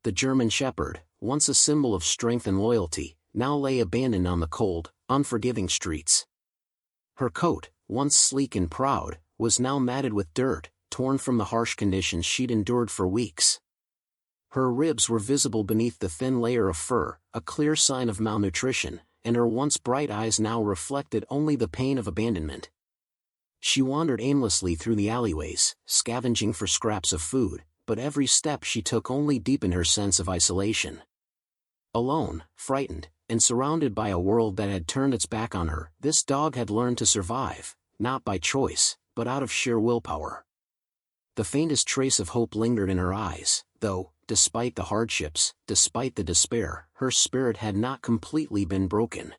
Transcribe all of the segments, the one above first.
The German Shepherd, once a symbol of strength and loyalty, now lay abandoned on the cold, unforgiving streets. Her coat, once sleek and proud, was now matted with dirt, torn from the harsh conditions she'd endured for weeks. Her ribs were visible beneath the thin layer of fur, a clear sign of malnutrition, and her once bright eyes now reflected only the pain of abandonment. She wandered aimlessly through the alleyways, scavenging for scraps of food, but every step she took only deepened her sense of isolation. Alone, frightened, and surrounded by a world that had turned its back on her, this dog had learned to survive, not by choice, but out of sheer willpower. The faintest trace of hope lingered in her eyes, though, despite the hardships, despite the despair, her spirit had not completely been broken.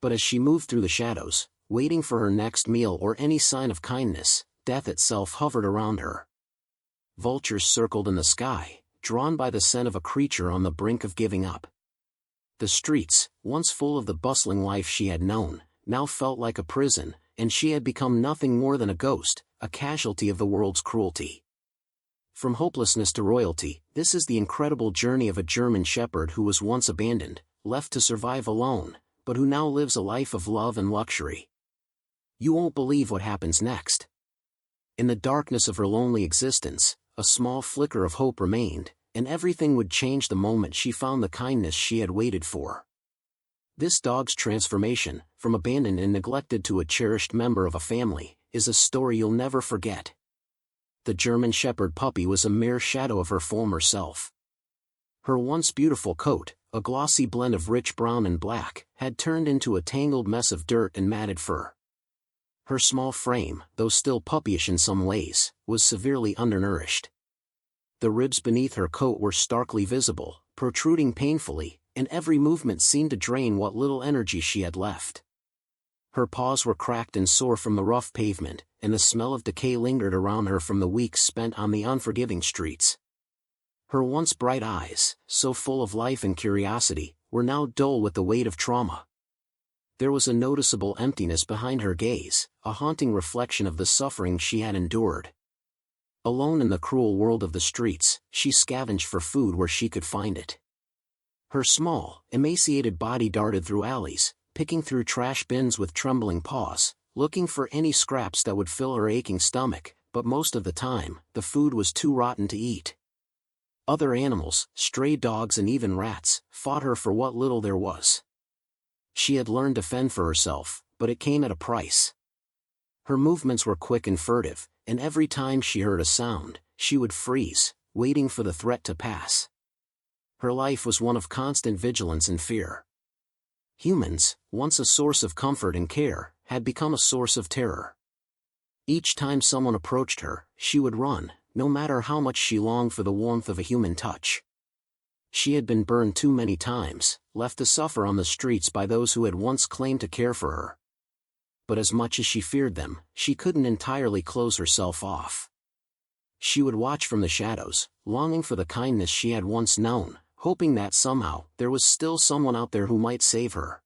But as she moved through the shadows, waiting for her next meal or any sign of kindness, death itself hovered around her. Vultures circled in the sky, drawn by the scent of a creature on the brink of giving up. The streets, once full of the bustling life she had known, now felt like a prison, and she had become nothing more than a ghost, a casualty of the world's cruelty. From hopelessness to royalty, this is the incredible journey of a German Shepherd who was once abandoned, left to survive alone, but who now lives a life of love and luxury. You won't believe what happens next. In the darkness of her lonely existence, a small flicker of hope remained, and everything would change the moment she found the kindness she had waited for. This dog's transformation, from abandoned and neglected to a cherished member of a family, is a story you'll never forget. The German Shepherd puppy was a mere shadow of her former self. Her once beautiful coat, a glossy blend of rich brown and black, had turned into a tangled mess of dirt and matted fur. Her small frame, though still puppyish in some ways, was severely undernourished. The ribs beneath her coat were starkly visible, protruding painfully, and every movement seemed to drain what little energy she had left. Her paws were cracked and sore from the rough pavement, and the smell of decay lingered around her from the weeks spent on the unforgiving streets. Her once bright eyes, so full of life and curiosity, were now dull with the weight of trauma. There was a noticeable emptiness behind her gaze, a haunting reflection of the suffering she had endured. Alone in the cruel world of the streets, she scavenged for food where she could find it. Her small, emaciated body darted through alleys, picking through trash bins with trembling paws, looking for any scraps that would fill her aching stomach, but most of the time, the food was too rotten to eat. Other animals, stray dogs and even rats, fought her for what little there was. She had learned to fend for herself, but it came at a price. Her movements were quick and furtive, and every time she heard a sound, she would freeze, waiting for the threat to pass. Her life was one of constant vigilance and fear. Humans, once a source of comfort and care, had become a source of terror. Each time someone approached her, she would run, no matter how much she longed for the warmth of a human touch. She had been burned too many times, left to suffer on the streets by those who had once claimed to care for her. But as much as she feared them, she couldn't entirely close herself off. She would watch from the shadows, longing for the kindness she had once known, hoping that somehow there was still someone out there who might save her.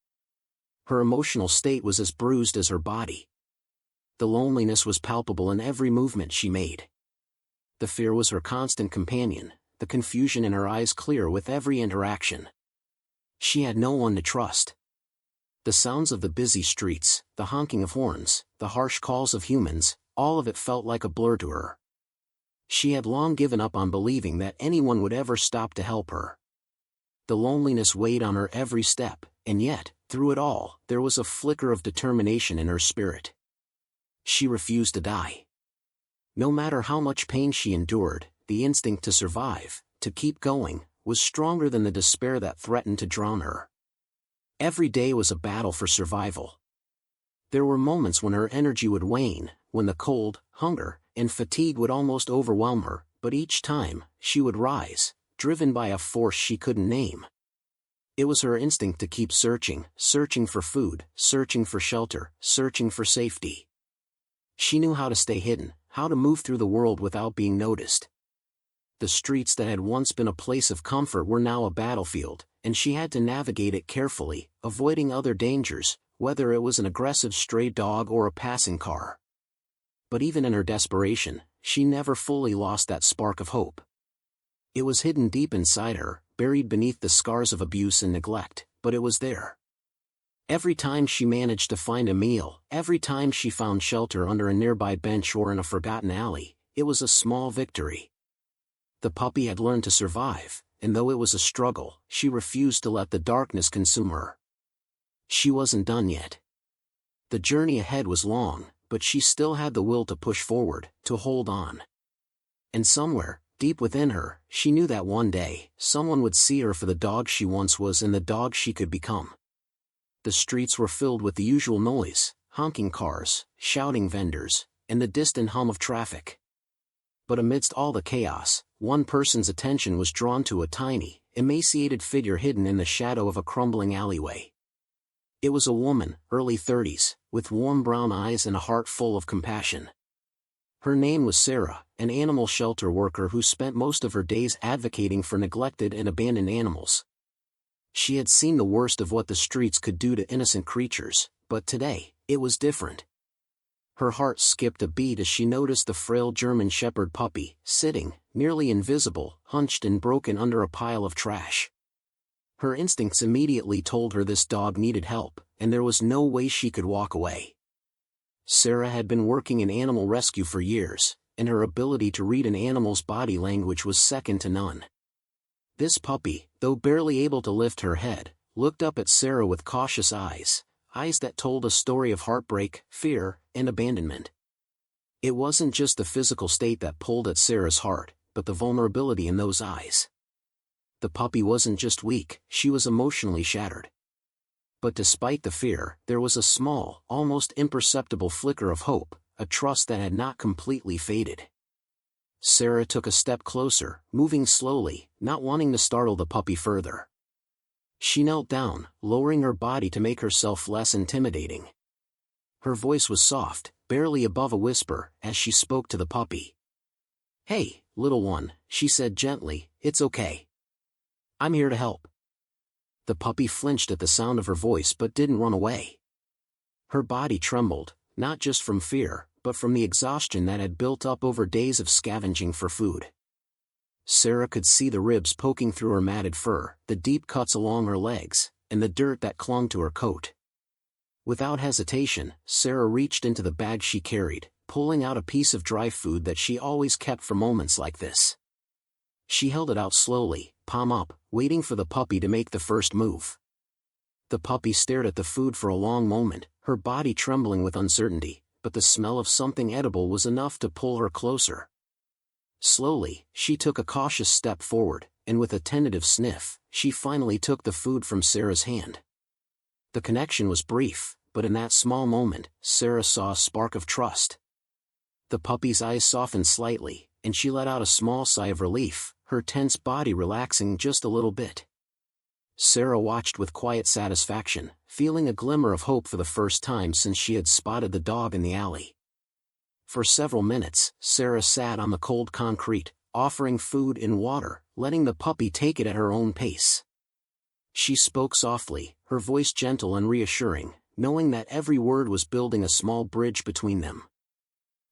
Her emotional state was as bruised as her body. The loneliness was palpable in every movement she made. The fear was her constant companion, the confusion in her eyes clear with every interaction. She had no one to trust. The sounds of the busy streets, the honking of horns, the harsh calls of humans, all of it felt like a blur to her. She had long given up on believing that anyone would ever stop to help her. The loneliness weighed on her every step, and yet, through it all, there was a flicker of determination in her spirit. She refused to die. No matter how much pain she endured, the instinct to survive, to keep going, was stronger than the despair that threatened to drown her. Every day was a battle for survival. There were moments when her energy would wane, when the cold, hunger, and fatigue would almost overwhelm her, but each time, she would rise, driven by a force she couldn't name. It was her instinct to keep searching, searching for food, searching for shelter, searching for safety. She knew how to stay hidden, how to move through the world without being noticed. The streets that had once been a place of comfort were now a battlefield, and she had to navigate it carefully, avoiding other dangers, whether it was an aggressive stray dog or a passing car. But even in her desperation, she never fully lost that spark of hope. It was hidden deep inside her, buried beneath the scars of abuse and neglect, but it was there. Every time she managed to find a meal, every time she found shelter under a nearby bench or in a forgotten alley, it was a small victory. The puppy had learned to survive, and though it was a struggle, she refused to let the darkness consume her. She wasn't done yet. The journey ahead was long, but she still had the will to push forward, to hold on. And somewhere, deep within her, she knew that one day, someone would see her for the dog she once was and the dog she could become. The streets were filled with the usual noise, honking cars, shouting vendors, and the distant hum of traffic. But amidst all the chaos, one person's attention was drawn to a tiny, emaciated figure hidden in the shadow of a crumbling alleyway. It was a woman, early 30s, with warm brown eyes and a heart full of compassion. Her name was Sarah, an animal shelter worker who spent most of her days advocating for neglected and abandoned animals. She had seen the worst of what the streets could do to innocent creatures, but today, it was different. Her heart skipped a beat as she noticed the frail German Shepherd puppy, sitting, nearly invisible, hunched and broken under a pile of trash. Her instincts immediately told her this dog needed help, and there was no way she could walk away. Sarah had been working in animal rescue for years, and her ability to read an animal's body language was second to none. This puppy, though barely able to lift her head, looked up at Sarah with cautious eyes that told a story of heartbreak, fear, and abandonment. It wasn't just the physical state that pulled at Sarah's heart, but the vulnerability in those eyes. The puppy wasn't just weak, she was emotionally shattered. But despite the fear, there was a small, almost imperceptible flicker of hope, a trust that had not completely faded. Sarah took a step closer, moving slowly, not wanting to startle the puppy further. She knelt down, lowering her body to make herself less intimidating. Her voice was soft, barely above a whisper, as she spoke to the puppy. "Hey, little one," she said gently, "it's okay. I'm here to help." The puppy flinched at the sound of her voice but didn't run away. Her body trembled, not just from fear, but from the exhaustion that had built up over days of scavenging for food. Sarah could see the ribs poking through her matted fur, the deep cuts along her legs, and the dirt that clung to her coat. Without hesitation, Sarah reached into the bag she carried, pulling out a piece of dry food that she always kept for moments like this. She held it out slowly, palm up, waiting for the puppy to make the first move. The puppy stared at the food for a long moment, her body trembling with uncertainty, but the smell of something edible was enough to pull her closer. Slowly, she took a cautious step forward, and with a tentative sniff, she finally took the food from Sarah's hand. The connection was brief, but in that small moment, Sarah saw a spark of trust. The puppy's eyes softened slightly, and she let out a small sigh of relief, her tense body relaxing just a little bit. Sarah watched with quiet satisfaction, feeling a glimmer of hope for the first time since she had spotted the dog in the alley. For several minutes, Sarah sat on the cold concrete, offering food and water, letting the puppy take it at her own pace. She spoke softly, her voice gentle and reassuring, knowing that every word was building a small bridge between them.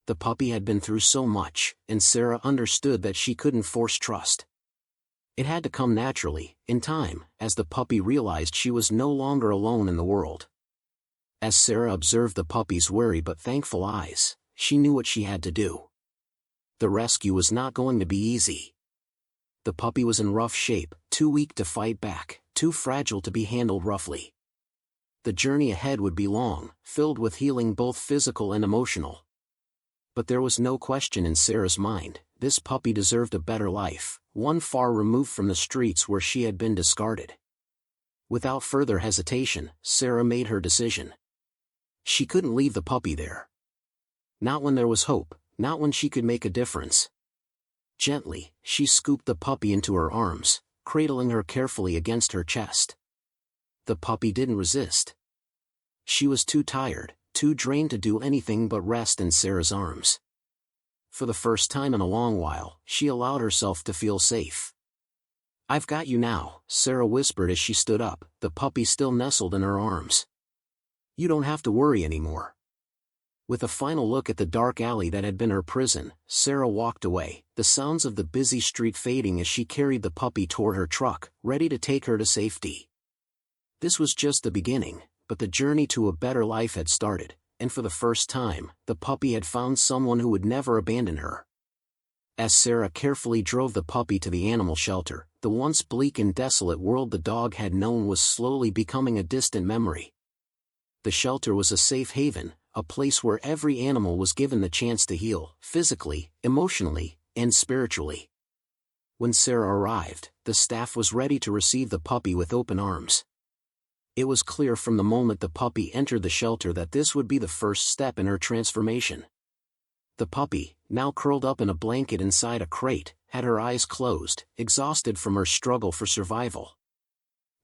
The puppy had been through so much, and Sarah understood that she couldn't force trust. It had to come naturally, in time, as the puppy realized she was no longer alone in the world. As Sarah observed the puppy's wary but thankful eyes, she knew what she had to do. The rescue was not going to be easy. The puppy was in rough shape, too weak to fight back, too fragile to be handled roughly. The journey ahead would be long, filled with healing both physical and emotional. But there was no question in Sarah's mind, this puppy deserved a better life, one far removed from the streets where she had been discarded. Without further hesitation, Sarah made her decision. She couldn't leave the puppy there. Not when there was hope, not when she could make a difference. Gently, she scooped the puppy into her arms, cradling her carefully against her chest. The puppy didn't resist. She was too tired, too drained to do anything but rest in Sarah's arms. For the first time in a long while, she allowed herself to feel safe. "I've got you now," Sarah whispered as she stood up, the puppy still nestled in her arms. "You don't have to worry anymore." With a final look at the dark alley that had been her prison, Sarah walked away, the sounds of the busy street fading as she carried the puppy toward her truck, ready to take her to safety. This was just the beginning, but the journey to a better life had started, and for the first time, the puppy had found someone who would never abandon her. As Sarah carefully drove the puppy to the animal shelter, the once bleak and desolate world the dog had known was slowly becoming a distant memory. The shelter was a safe haven, a place where every animal was given the chance to heal, physically, emotionally, and spiritually. When Sarah arrived, the staff was ready to receive the puppy with open arms. It was clear from the moment the puppy entered the shelter that this would be the first step in her transformation. The puppy, now curled up in a blanket inside a crate, had her eyes closed, exhausted from her struggle for survival.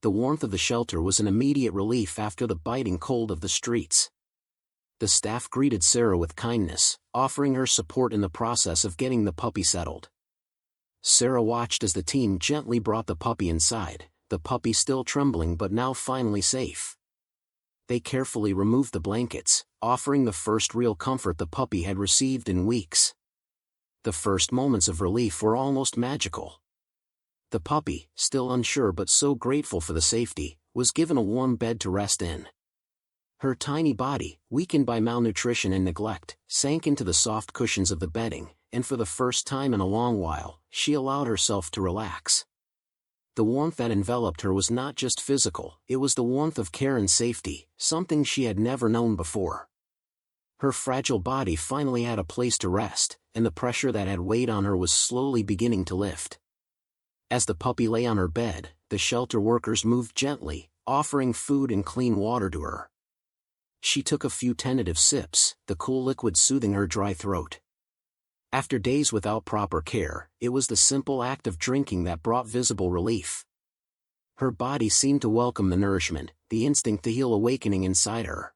The warmth of the shelter was an immediate relief after the biting cold of the streets. The staff greeted Sarah with kindness, offering her support in the process of getting the puppy settled. Sarah watched as the team gently brought the puppy inside, the puppy still trembling but now finally safe. They carefully removed the blankets, offering the first real comfort the puppy had received in weeks. The first moments of relief were almost magical. The puppy, still unsure but so grateful for the safety, was given a warm bed to rest in. Her tiny body, weakened by malnutrition and neglect, sank into the soft cushions of the bedding, and for the first time in a long while, she allowed herself to relax. The warmth that enveloped her was not just physical, it was the warmth of care and safety, something she had never known before. Her fragile body finally had a place to rest, and the pressure that had weighed on her was slowly beginning to lift. As the puppy lay on her bed, the shelter workers moved gently, offering food and clean water to her. She took a few tentative sips, the cool liquid soothing her dry throat. After days without proper care, it was the simple act of drinking that brought visible relief. Her body seemed to welcome the nourishment, the instinct to heal awakening inside her.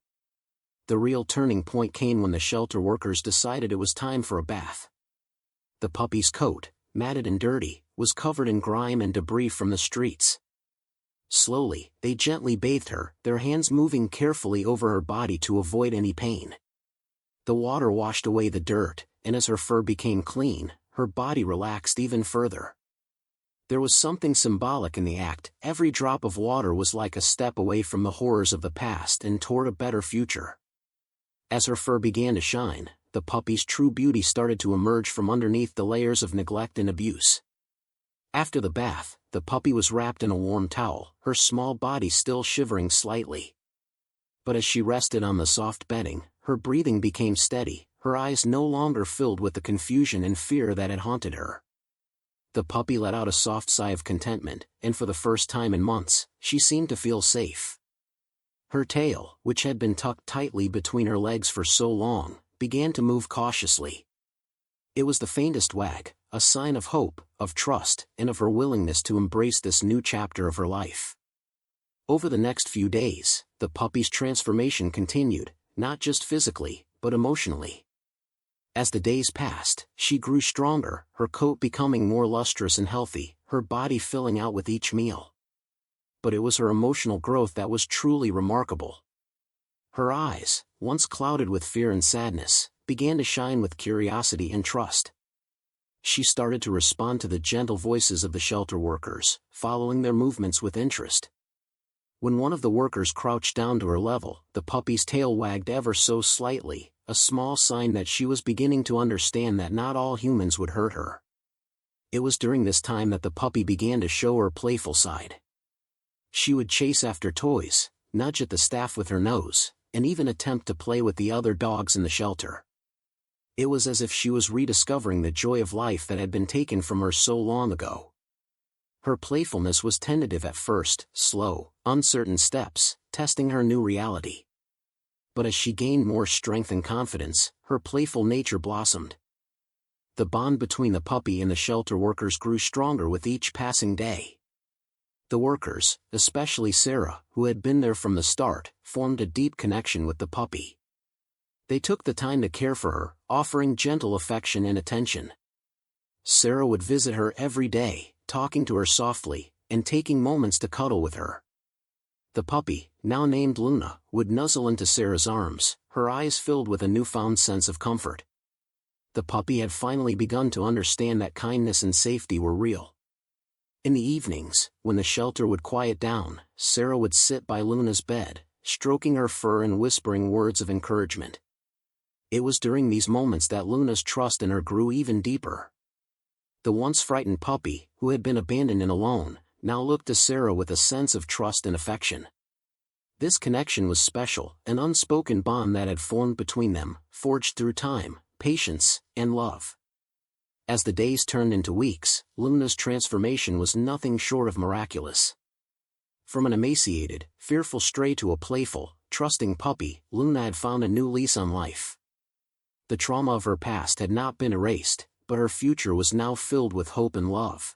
The real turning point came when the shelter workers decided it was time for a bath. The puppy's coat, matted and dirty, was covered in grime and debris from the streets. Slowly, they gently bathed her, their hands moving carefully over her body to avoid any pain. The water washed away the dirt, and as her fur became clean, her body relaxed even further. There was something symbolic in the act, every drop of water was like a step away from the horrors of the past and toward a better future. As her fur began to shine, the puppy's true beauty started to emerge from underneath the layers of neglect and abuse. After the bath, the puppy was wrapped in a warm towel, her small body still shivering slightly. But as she rested on the soft bedding, her breathing became steady, her eyes no longer filled with the confusion and fear that had haunted her. The puppy let out a soft sigh of contentment, and for the first time in months, she seemed to feel safe. Her tail, which had been tucked tightly between her legs for so long, began to move cautiously. It was the faintest wag, a sign of hope, of trust, and of her willingness to embrace this new chapter of her life. Over the next few days, the puppy's transformation continued, not just physically, but emotionally. As the days passed, she grew stronger, her coat becoming more lustrous and healthy, her body filling out with each meal. But it was her emotional growth that was truly remarkable. Her eyes, once clouded with fear and sadness, began to shine with curiosity and trust. She started to respond to the gentle voices of the shelter workers, following their movements with interest. When one of the workers crouched down to her level, the puppy's tail wagged ever so slightly, a small sign that she was beginning to understand that not all humans would hurt her. It was during this time that the puppy began to show her playful side. She would chase after toys, nudge at the staff with her nose, and even attempt to play with the other dogs in the shelter. It was as if she was rediscovering the joy of life that had been taken from her so long ago. Her playfulness was tentative at first, slow, uncertain steps, testing her new reality. But as she gained more strength and confidence, her playful nature blossomed. The bond between the puppy and the shelter workers grew stronger with each passing day. The workers, especially Sarah, who had been there from the start, formed a deep connection with the puppy. They took the time to care for her, offering gentle affection and attention. Sarah would visit her every day, talking to her softly, and taking moments to cuddle with her. The puppy, now named Luna, would nuzzle into Sarah's arms, her eyes filled with a newfound sense of comfort. The puppy had finally begun to understand that kindness and safety were real. In the evenings, when the shelter would quiet down, Sarah would sit by Luna's bed, stroking her fur and whispering words of encouragement. It was during these moments that Luna's trust in her grew even deeper. The once frightened puppy, who had been abandoned and alone, now looked to Sarah with a sense of trust and affection. This connection was special, an unspoken bond that had formed between them, forged through time, patience, and love. As the days turned into weeks, Luna's transformation was nothing short of miraculous. From an emaciated, fearful stray to a playful, trusting puppy, Luna had found a new lease on life. The trauma of her past had not been erased, but her future was now filled with hope and love.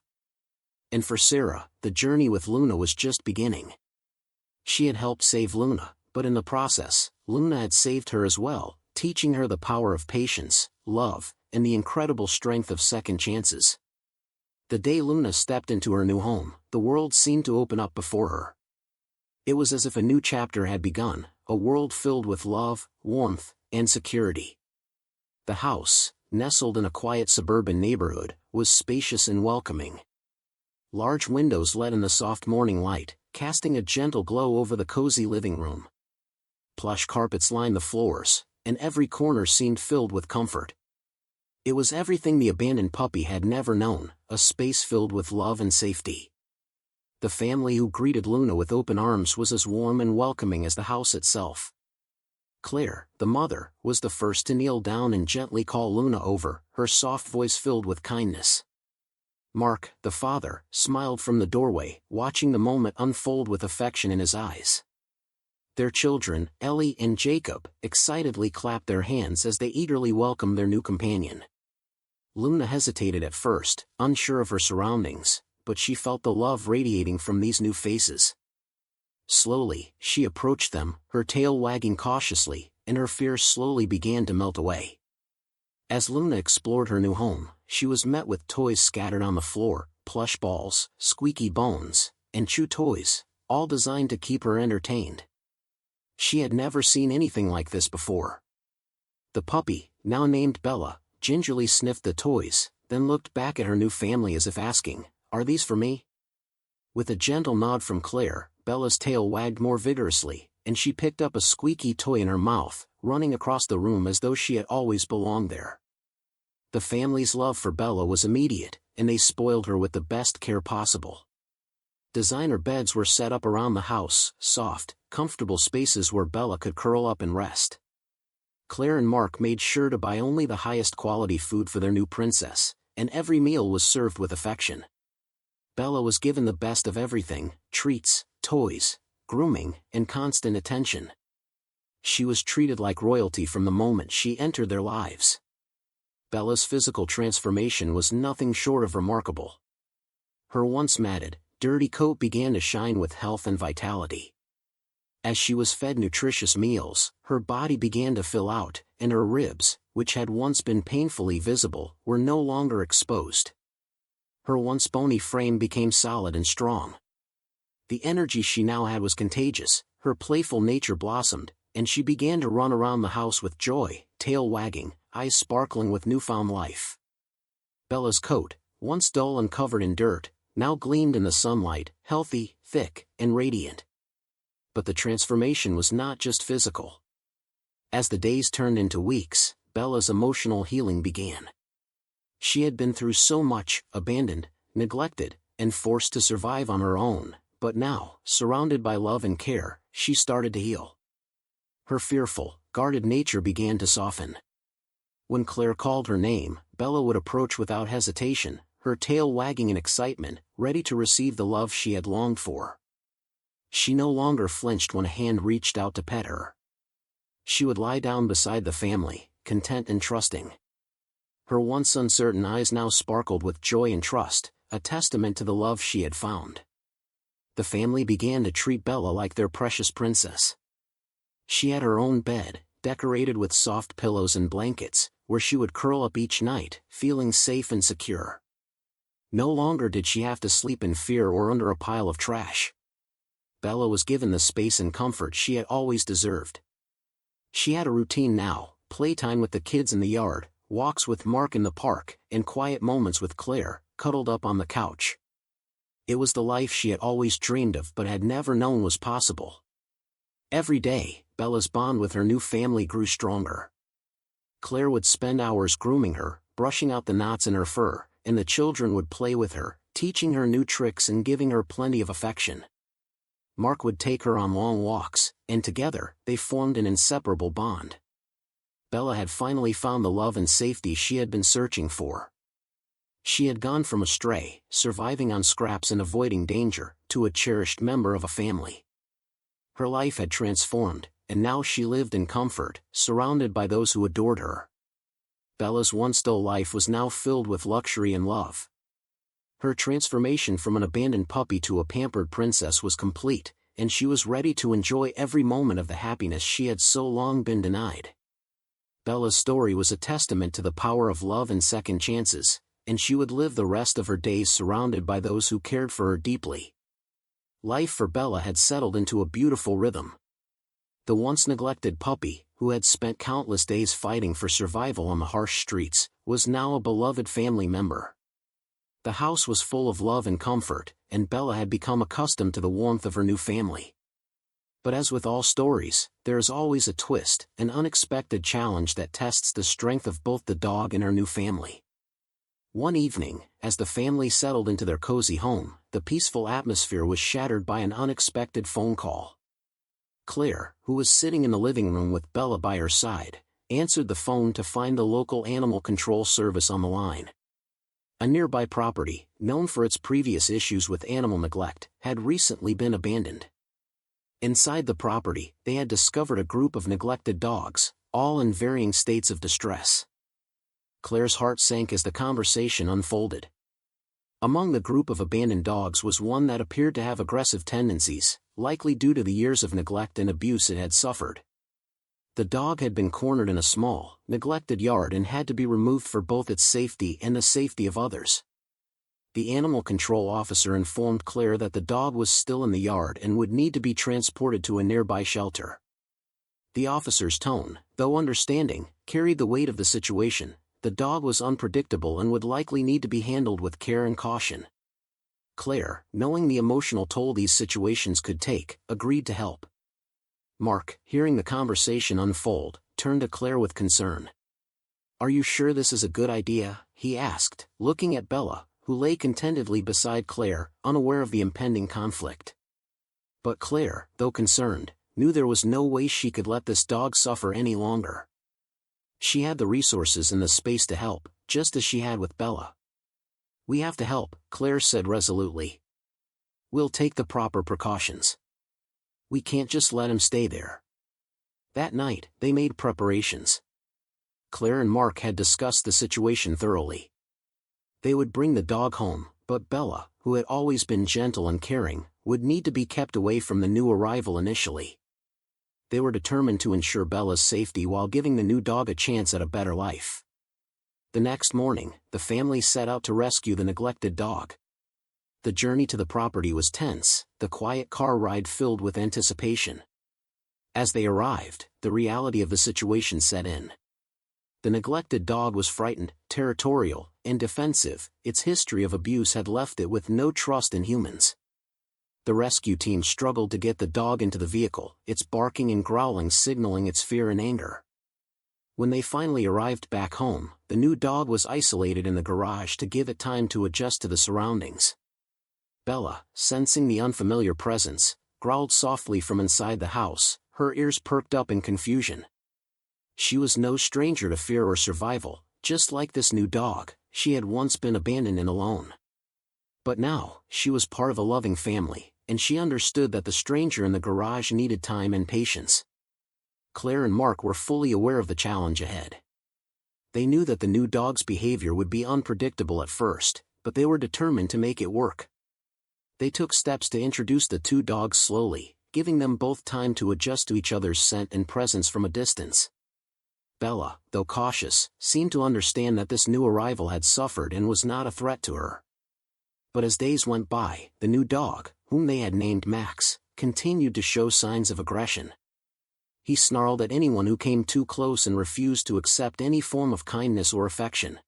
And for Sarah, the journey with Luna was just beginning. She had helped save Luna, but in the process, Luna had saved her as well, teaching her the power of patience, love, and the incredible strength of second chances. The day Luna stepped into her new home, the world seemed to open up before her. It was as if a new chapter had begun, a world filled with love, warmth, and security. The house, nestled in a quiet suburban neighborhood, was spacious and welcoming. Large windows let in the soft morning light, casting a gentle glow over the cozy living room. Plush carpets lined the floors, and every corner seemed filled with comfort. It was everything the abandoned puppy had never known, a space filled with love and safety. The family who greeted Luna with open arms was as warm and welcoming as the house itself. Claire, the mother, was the first to kneel down and gently call Luna over, her soft voice filled with kindness. Mark, the father, smiled from the doorway, watching the moment unfold with affection in his eyes. Their children, Ellie and Jacob, excitedly clapped their hands as they eagerly welcomed their new companion. Luna hesitated at first, unsure of her surroundings, but she felt the love radiating from these new faces. Slowly, she approached them, her tail wagging cautiously, and her fears slowly began to melt away. As Luna explored her new home, she was met with toys scattered on the floor, plush balls, squeaky bones, and chew toys, all designed to keep her entertained. She had never seen anything like this before. The puppy, now named Bella, gingerly sniffed the toys, then looked back at her new family as if asking, "Are these for me?" With a gentle nod from Claire, Bella's tail wagged more vigorously, and she picked up a squeaky toy in her mouth, running across the room as though she had always belonged there. The family's love for Bella was immediate, and they spoiled her with the best care possible. Designer beds were set up around the house, soft, comfortable spaces where Bella could curl up and rest. Claire and Mark made sure to buy only the highest quality food for their new princess, and every meal was served with affection. Bella was given the best of everything: treats, toys, grooming, and constant attention. She was treated like royalty from the moment she entered their lives. Bella's physical transformation was nothing short of remarkable. Her once matted, dirty coat began to shine with health and vitality. As she was fed nutritious meals, her body began to fill out, and her ribs, which had once been painfully visible, were no longer exposed. Her once bony frame became solid and strong. The energy she now had was contagious, her playful nature blossomed, and she began to run around the house with joy, tail wagging, eyes sparkling with newfound life. Bella's coat, once dull and covered in dirt, now gleamed in the sunlight, healthy, thick, and radiant. But the transformation was not just physical. As the days turned into weeks, Bella's emotional healing began. She had been through so much, abandoned, neglected, and forced to survive on her own, but now, surrounded by love and care, she started to heal. Her fearful, guarded nature began to soften. When Claire called her name, Bella would approach without hesitation, her tail wagging in excitement, ready to receive the love she had longed for. She no longer flinched when a hand reached out to pet her. She would lie down beside the family, content and trusting. Her once uncertain eyes now sparkled with joy and trust, a testament to the love she had found. The family began to treat Bella like their precious princess. She had her own bed, decorated with soft pillows and blankets, where she would curl up each night, feeling safe and secure. No longer did she have to sleep in fear or under a pile of trash. Bella was given the space and comfort she had always deserved. She had a routine now: playtime with the kids in the yard, walks with Mark in the park, and quiet moments with Claire, cuddled up on the couch. It was the life she had always dreamed of but had never known was possible. Every day, Bella's bond with her new family grew stronger. Claire would spend hours grooming her, brushing out the knots in her fur, and the children would play with her, teaching her new tricks and giving her plenty of affection. Mark would take her on long walks, and together, they formed an inseparable bond. Bella had finally found the love and safety she had been searching for. She had gone from a stray, surviving on scraps and avoiding danger, to a cherished member of a family. Her life had transformed, and now she lived in comfort, surrounded by those who adored her. Bella's once dull life was now filled with luxury and love. Her transformation from an abandoned puppy to a pampered princess was complete, and she was ready to enjoy every moment of the happiness she had so long been denied. Bella's story was a testament to the power of love and second chances, and she would live the rest of her days surrounded by those who cared for her deeply. Life for Bella had settled into a beautiful rhythm. The once neglected puppy, who had spent countless days fighting for survival on the harsh streets, was now a beloved family member. The house was full of love and comfort, and Bella had become accustomed to the warmth of her new family. But as with all stories, there is always a twist, an unexpected challenge that tests the strength of both the dog and her new family. One evening, as the family settled into their cozy home, the peaceful atmosphere was shattered by an unexpected phone call. Claire, who was sitting in the living room with Bella by her side, answered the phone to find the local animal control service on the line. A nearby property, known for its previous issues with animal neglect, had recently been abandoned. Inside the property, they had discovered a group of neglected dogs, all in varying states of distress. Claire's heart sank as the conversation unfolded. Among the group of abandoned dogs was one that appeared to have aggressive tendencies, likely due to the years of neglect and abuse it had suffered. The dog had been cornered in a small, neglected yard and had to be removed for both its safety and the safety of others. The animal control officer informed Claire that the dog was still in the yard and would need to be transported to a nearby shelter. The officer's tone, though understanding, carried the weight of the situation. The dog was unpredictable and would likely need to be handled with care and caution. Claire, knowing the emotional toll these situations could take, agreed to help. Mark, hearing the conversation unfold, turned to Claire with concern. "Are you sure this is a good idea?" he asked, looking at Bella, who lay contentedly beside Claire, unaware of the impending conflict. But Claire, though concerned, knew there was no way she could let this dog suffer any longer. She had the resources and the space to help, just as she had with Bella. "We have to help," Claire said resolutely. "We'll take the proper precautions. We can't just let him stay there." That night, they made preparations. Claire and Mark had discussed the situation thoroughly. They would bring the dog home, but Bella, who had always been gentle and caring, would need to be kept away from the new arrival initially. They were determined to ensure Bella's safety while giving the new dog a chance at a better life. The next morning, the family set out to rescue the neglected dog. The journey to the property was tense, the quiet car ride filled with anticipation. As they arrived, the reality of the situation set in. The neglected dog was frightened, territorial, and defensive. Its history of abuse had left it with no trust in humans. The rescue team struggled to get the dog into the vehicle, its barking and growling signaling its fear and anger. When they finally arrived back home, the new dog was isolated in the garage to give it time to adjust to the surroundings. Bella, sensing the unfamiliar presence, growled softly from inside the house, her ears perked up in confusion. She was no stranger to fear or survival. Just like this new dog, she had once been abandoned and alone. But now, she was part of a loving family, and she understood that the stranger in the garage needed time and patience. Claire and Mark were fully aware of the challenge ahead. They knew that the new dog's behavior would be unpredictable at first, but they were determined to make it work. They took steps to introduce the two dogs slowly, giving them both time to adjust to each other's scent and presence from a distance. Bella, though cautious, seemed to understand that this new arrival had suffered and was not a threat to her. But as days went by, the new dog, whom they had named Max, continued to show signs of aggression. He snarled at anyone who came too close and refused to accept any form of kindness or affection.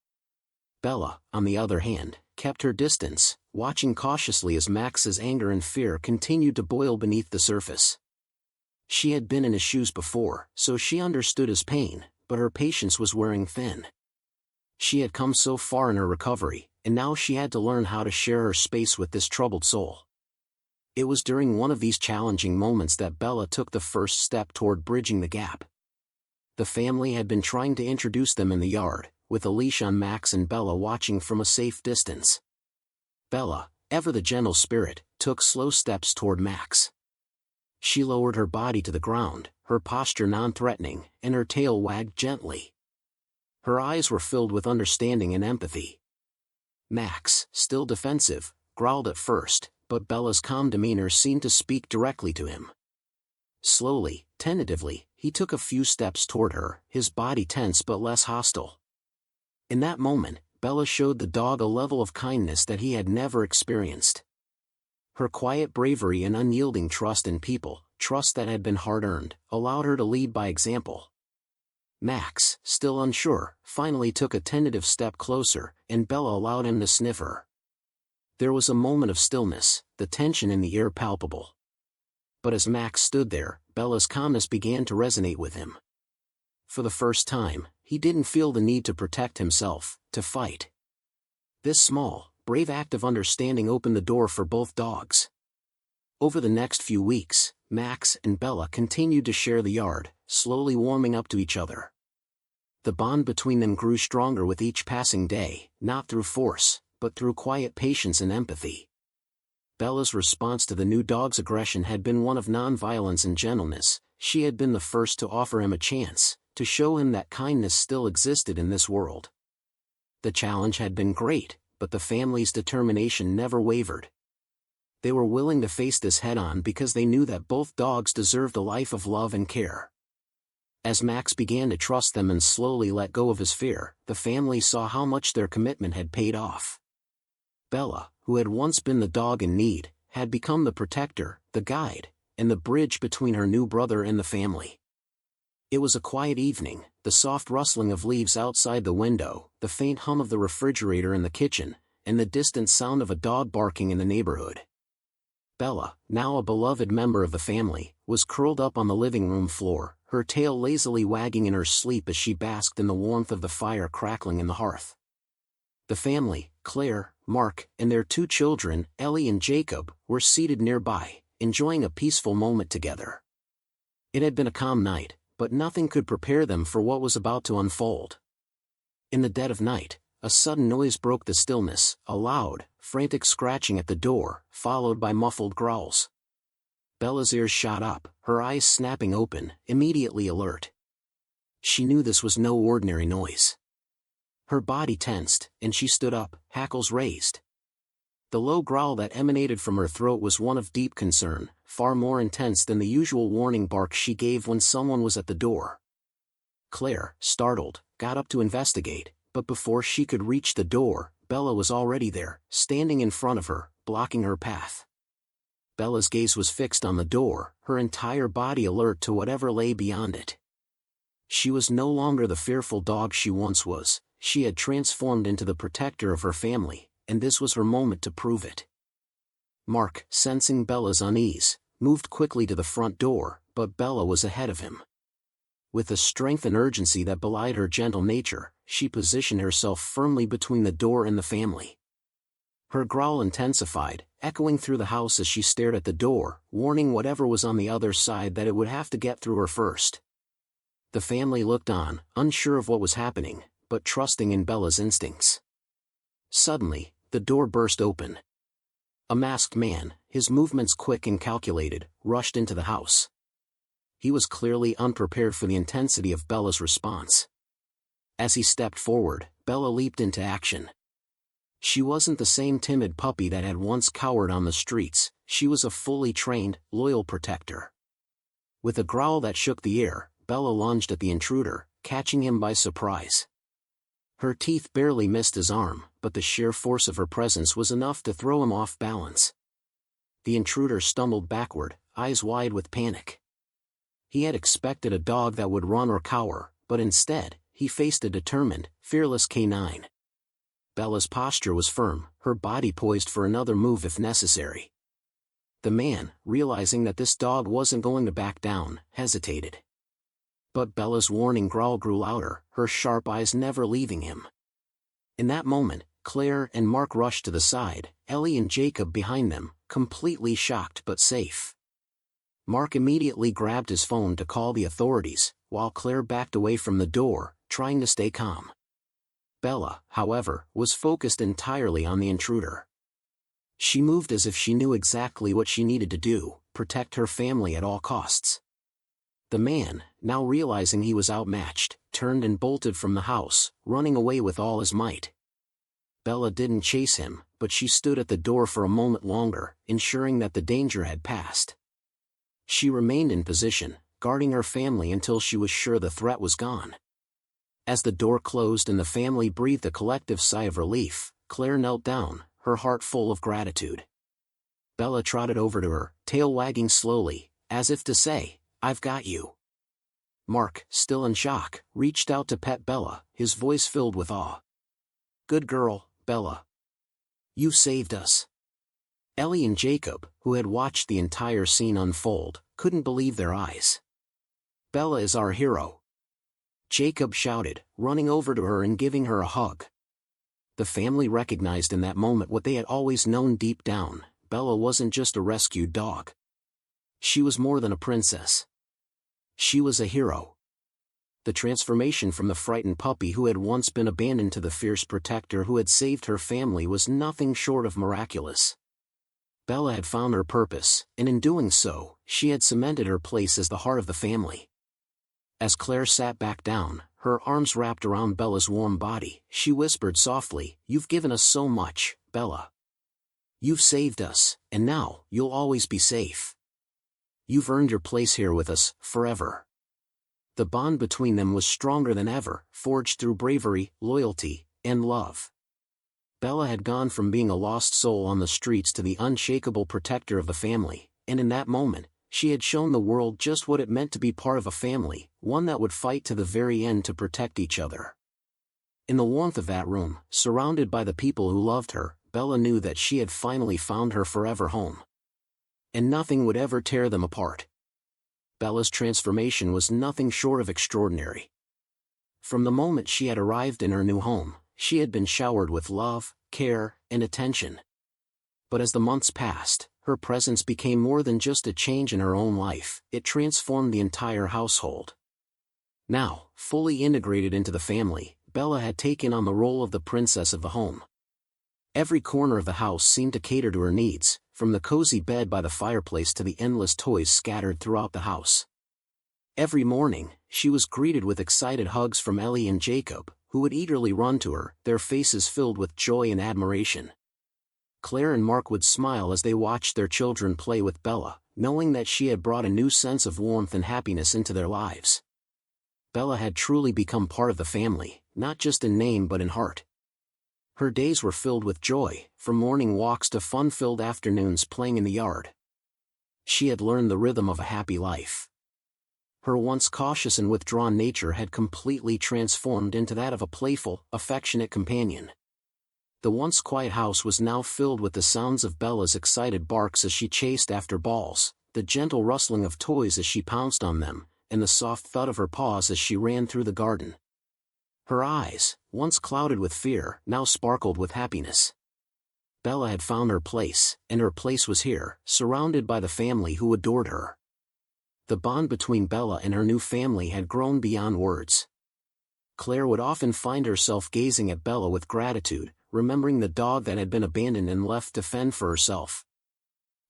Bella, on the other hand, kept her distance, watching cautiously as Max's anger and fear continued to boil beneath the surface. She had been in his shoes before, so she understood his pain, but her patience was wearing thin. She had come so far in her recovery, and now she had to learn how to share her space with this troubled soul. It was during one of these challenging moments that Bella took the first step toward bridging the gap. The family had been trying to introduce them in the yard, with a leash on Max and Bella watching from a safe distance. Bella, ever the gentle spirit, took slow steps toward Max. She lowered her body to the ground, her posture non-threatening, and her tail wagged gently. Her eyes were filled with understanding and empathy. Max, still defensive, growled at first, but Bella's calm demeanor seemed to speak directly to him. Slowly, tentatively, he took a few steps toward her, his body tense but less hostile. In that moment, Bella showed the dog a level of kindness that he had never experienced. Her quiet bravery and unyielding trust in people, trust that had been hard-earned, allowed her to lead by example. Max, still unsure, finally took a tentative step closer, and Bella allowed him to sniff her. There was a moment of stillness, the tension in the air palpable. But as Max stood there, Bella's calmness began to resonate with him. For the first time, he didn't feel the need to protect himself, to fight. This small, brave act of understanding opened the door for both dogs. Over the next few weeks, Max and Bella continued to share the yard, slowly warming up to each other. The bond between them grew stronger with each passing day, not through force, but through quiet patience and empathy. Bella's response to the new dog's aggression had been one of non-violence and gentleness. She had been the first to offer him a chance, to show him that kindness still existed in this world. The challenge had been great, but the family's determination never wavered. They were willing to face this head-on because they knew that both dogs deserved a life of love and care. As Max began to trust them and slowly let go of his fear, the family saw how much their commitment had paid off. Bella, who had once been the dog in need, had become the protector, the guide, and the bridge between her new brother and the family. It was a quiet evening, the soft rustling of leaves outside the window, the faint hum of the refrigerator in the kitchen, and the distant sound of a dog barking in the neighborhood. Bella, now a beloved member of the family, was curled up on the living room floor, her tail lazily wagging in her sleep as she basked in the warmth of the fire crackling in the hearth. The family, Claire, Mark, and their two children, Ellie and Jacob, were seated nearby, enjoying a peaceful moment together. It had been a calm night, but nothing could prepare them for what was about to unfold. In the dead of night, a sudden noise broke the stillness, a loud, frantic scratching at the door, followed by muffled growls. Bella's ears shot up, her eyes snapping open, immediately alert. She knew this was no ordinary noise. Her body tensed, and she stood up, hackles raised. The low growl that emanated from her throat was one of deep concern, far more intense than the usual warning bark she gave when someone was at the door. Claire, startled, got up to investigate, but before she could reach the door, Bella was already there, standing in front of her, blocking her path. Bella's gaze was fixed on the door, her entire body alert to whatever lay beyond it. She was no longer the fearful dog she once was. She had transformed into the protector of her family, and this was her moment to prove it. Mark, sensing Bella's unease, moved quickly to the front door, but Bella was ahead of him. With a strength and urgency that belied her gentle nature, she positioned herself firmly between the door and the family. Her growl intensified, echoing through the house as she stared at the door, warning whatever was on the other side that it would have to get through her first. The family looked on, unsure of what was happening, but trusting in Bella's instincts. Suddenly, the door burst open. A masked man, his movements quick and calculated, rushed into the house. He was clearly unprepared for the intensity of Bella's response. As he stepped forward, Bella leaped into action. She wasn't the same timid puppy that had once cowered on the streets, she was a fully trained, loyal protector. With a growl that shook the air, Bella lunged at the intruder, catching him by surprise. Her teeth barely missed his arm, but the sheer force of her presence was enough to throw him off balance. The intruder stumbled backward, eyes wide with panic. He had expected a dog that would run or cower, but instead, he faced a determined, fearless canine. Bella's posture was firm, her body poised for another move if necessary. The man, realizing that this dog wasn't going to back down, hesitated. But Bella's warning growl grew louder, her sharp eyes never leaving him. In that moment, Claire and Mark rushed to the side, Ellie and Jacob behind them, completely shocked but safe. Mark immediately grabbed his phone to call the authorities, while Claire backed away from the door, trying to stay calm. Bella, however, was focused entirely on the intruder. She moved as if she knew exactly what she needed to do, protect her family at all costs. The man, now realizing he was outmatched, turned and bolted from the house, running away with all his might. Bella didn't chase him, but she stood at the door for a moment longer, ensuring that the danger had passed. She remained in position, guarding her family until she was sure the threat was gone. As the door closed and the family breathed a collective sigh of relief, Claire knelt down, her heart full of gratitude. Bella trotted over to her, tail wagging slowly, as if to say, "I've got you." Mark, still in shock, reached out to pet Bella, his voice filled with awe. "Good girl, Bella. You saved us." Ellie and Jacob, who had watched the entire scene unfold, couldn't believe their eyes. "Bella is our hero," Jacob shouted, running over to her and giving her a hug. The family recognized in that moment what they had always known deep down: Bella wasn't just a rescued dog. She was more than a princess. She was a hero. The transformation from the frightened puppy who had once been abandoned to the fierce protector who had saved her family was nothing short of miraculous. Bella had found her purpose, and in doing so, she had cemented her place as the heart of the family. As Claire sat back down, her arms wrapped around Bella's warm body, she whispered softly, "You've given us so much, Bella. You've saved us, and now, you'll always be safe. You've earned your place here with us, forever." The bond between them was stronger than ever, forged through bravery, loyalty, and love. Bella had gone from being a lost soul on the streets to the unshakable protector of the family, and in that moment, she had shown the world just what it meant to be part of a family, one that would fight to the very end to protect each other. In the warmth of that room, surrounded by the people who loved her, Bella knew that she had finally found her forever home. And nothing would ever tear them apart. Bella's transformation was nothing short of extraordinary. From the moment she had arrived in her new home, she had been showered with love, care, and attention. But as the months passed, her presence became more than just a change in her own life, it transformed the entire household. Now, fully integrated into the family, Bella had taken on the role of the princess of the home. Every corner of the house seemed to cater to her needs, from the cozy bed by the fireplace to the endless toys scattered throughout the house. Every morning, she was greeted with excited hugs from Ellie and Jacob, who would eagerly run to her, their faces filled with joy and admiration. Claire and Mark would smile as they watched their children play with Bella, knowing that she had brought a new sense of warmth and happiness into their lives. Bella had truly become part of the family, not just in name but in heart. Her days were filled with joy, from morning walks to fun-filled afternoons playing in the yard. She had learned the rhythm of a happy life. Her once cautious and withdrawn nature had completely transformed into that of a playful, affectionate companion. The once quiet house was now filled with the sounds of Bella's excited barks as she chased after balls, the gentle rustling of toys as she pounced on them, and the soft thud of her paws as she ran through the garden. Her eyes, once clouded with fear, now sparkled with happiness. Bella had found her place, and her place was here, surrounded by the family who adored her. The bond between Bella and her new family had grown beyond words. Claire would often find herself gazing at Bella with gratitude, remembering the dog that had been abandoned and left to fend for herself.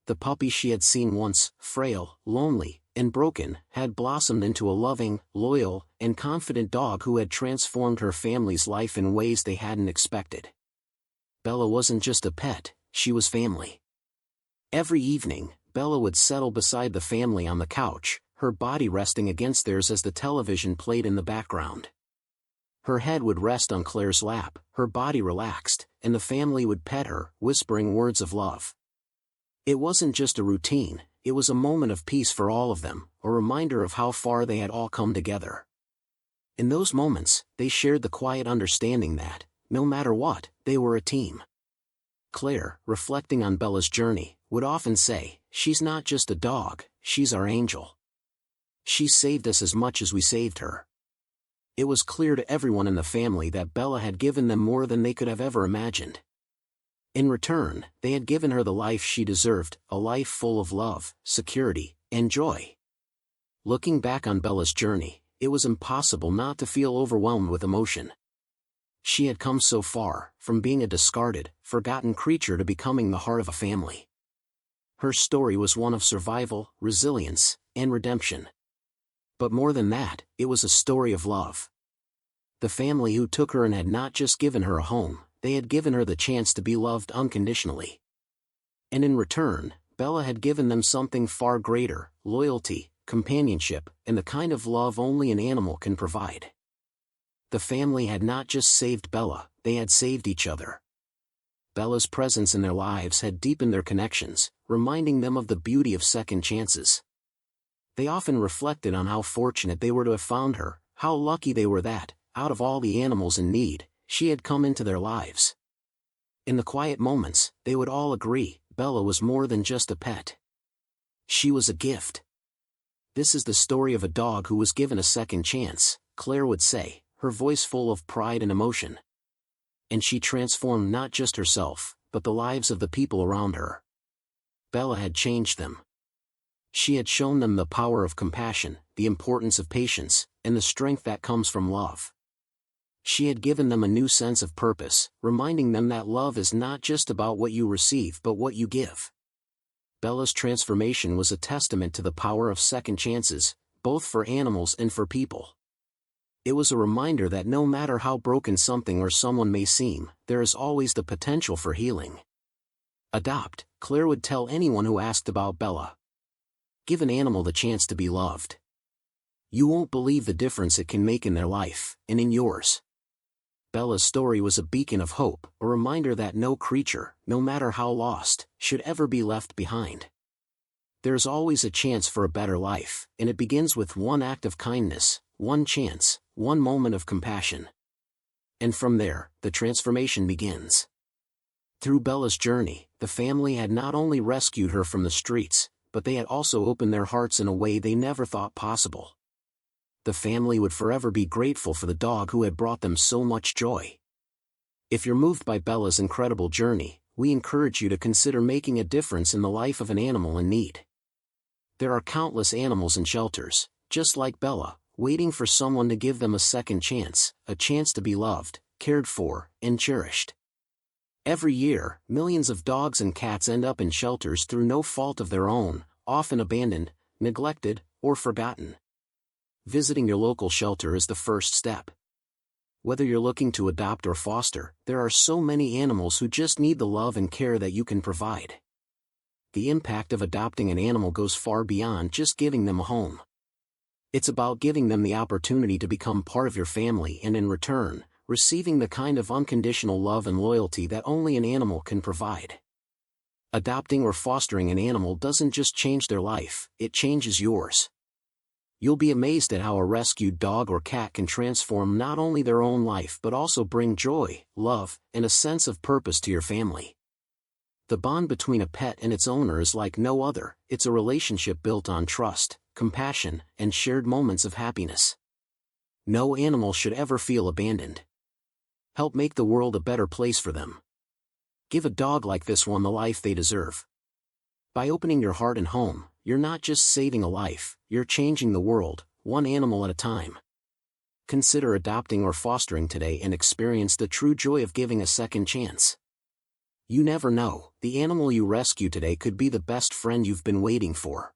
The puppy she had seen once, frail, lonely, and broken, had blossomed into a loving, loyal, and confident dog who had transformed her family's life in ways they hadn't expected. Bella wasn't just a pet, she was family. Every evening, Bella would settle beside the family on the couch, her body resting against theirs as the television played in the background. Her head would rest on Claire's lap, her body relaxed, and the family would pet her, whispering words of love. It wasn't just a routine, it was a moment of peace for all of them, a reminder of how far they had all come together. In those moments, they shared the quiet understanding that, no matter what, they were a team. Claire, reflecting on Bella's journey, would often say, "She's not just a dog, she's our angel. She saved us as much as we saved her." It was clear to everyone in the family that Bella had given them more than they could have ever imagined. In return, they had given her the life she deserved, a life full of love, security, and joy. Looking back on Bella's journey, it was impossible not to feel overwhelmed with emotion. She had come so far, from being a discarded, forgotten creature to becoming the heart of a family. Her story was one of survival, resilience, and redemption. But more than that, it was a story of love. The family who took her in had not just given her a home, they had given her the chance to be loved unconditionally. And in return, Bella had given them something far greater: loyalty, companionship, and the kind of love only an animal can provide. The family had not just saved Bella, they had saved each other. Bella's presence in their lives had deepened their connections, reminding them of the beauty of second chances. They often reflected on how fortunate they were to have found her, how lucky they were that, out of all the animals in need, she had come into their lives. In the quiet moments, they would all agree, Bella was more than just a pet. She was a gift. "This is the story of a dog who was given a second chance," Claire would say, her voice full of pride and emotion. And she transformed not just herself, but the lives of the people around her. Bella had changed them. She had shown them the power of compassion, the importance of patience, and the strength that comes from love. She had given them a new sense of purpose, reminding them that love is not just about what you receive but what you give. Bella's transformation was a testament to the power of second chances, both for animals and for people. It was a reminder that no matter how broken something or someone may seem, there is always the potential for healing. Adopt, Claire would tell anyone who asked about Bella. Give an animal the chance to be loved. You won't believe the difference it can make in their life, and in yours. Bella's story was a beacon of hope, a reminder that no creature, no matter how lost, should ever be left behind. There's always a chance for a better life, and it begins with one act of kindness, one chance, one moment of compassion. And from there, the transformation begins. Through Bella's journey, the family had not only rescued her from the streets, but they had also opened their hearts in a way they never thought possible. The family would forever be grateful for the dog who had brought them so much joy. If you're moved by Bella's incredible journey, we encourage you to consider making a difference in the life of an animal in need. There are countless animals in shelters, just like Bella, waiting for someone to give them a second chance, a chance to be loved, cared for, and cherished. Every year, millions of dogs and cats end up in shelters through no fault of their own, often abandoned, neglected, or forgotten. Visiting your local shelter is the first step. Whether you're looking to adopt or foster, there are so many animals who just need the love and care that you can provide. The impact of adopting an animal goes far beyond just giving them a home. It's about giving them the opportunity to become part of your family and in return, receiving the kind of unconditional love and loyalty that only an animal can provide. Adopting or fostering an animal doesn't just change their life, it changes yours. You'll be amazed at how a rescued dog or cat can transform not only their own life but also bring joy, love, and a sense of purpose to your family. The bond between a pet and its owner is like no other. It's a relationship built on trust, compassion, and shared moments of happiness. No animal should ever feel abandoned. Help make the world a better place for them. Give a dog like this one the life they deserve. By opening your heart and home, you're not just saving a life, you're changing the world, one animal at a time. Consider adopting or fostering today and experience the true joy of giving a second chance. You never know, the animal you rescue today could be the best friend you've been waiting for.